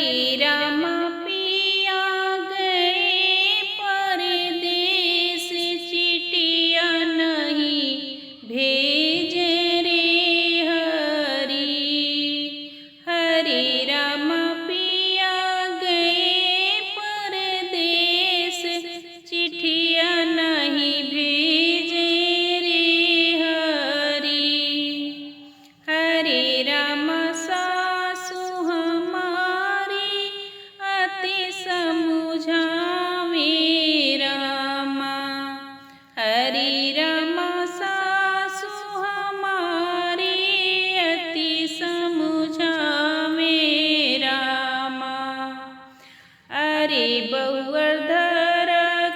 हरे राम पिया गए परदेस, चिट्ठिया नहीं भेज रे हरि। हरे राम पिया गए परदेस, चिट्ठिया नहीं भेज रे हरि। हरे राम सासु हमारी अति समुझावे रामा। हरे राम सासु हमारी अति समुझावे रामा। अरे बहुअर धर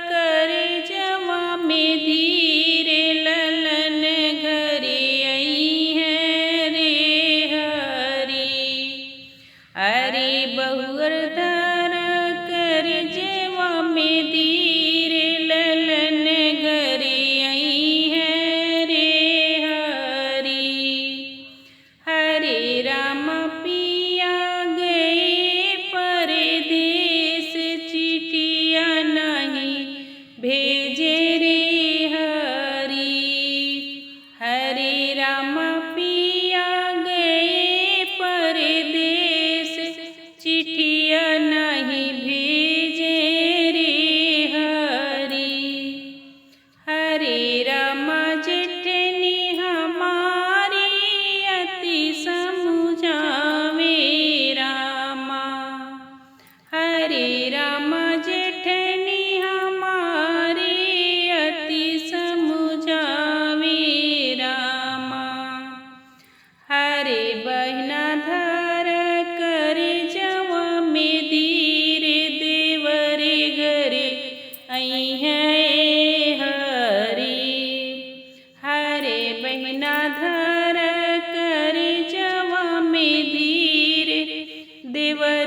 कर जवा में धीरे, ललन घरे आई है रे हरि। अरे बहुअर धर कर जवा में धीरे, ललन घरे आई है रे हरि। हरे राम पिया गए परदेस, चिट्ठिया नहीं भेजे रे हरि। हरे राम पिया गए परदेस, चिट्ठिया नहीं भेजे रे हरि। हरे राम जेठनी हमारी अति समुझावे रामा। हरे राम जेठनी हमारी अति समुझावे रामा। हरे बहिना धर कर जवा में धीरे, देवरे घरे आई है हरि। हरे बहिना धर कर जवा में धीरे, देवर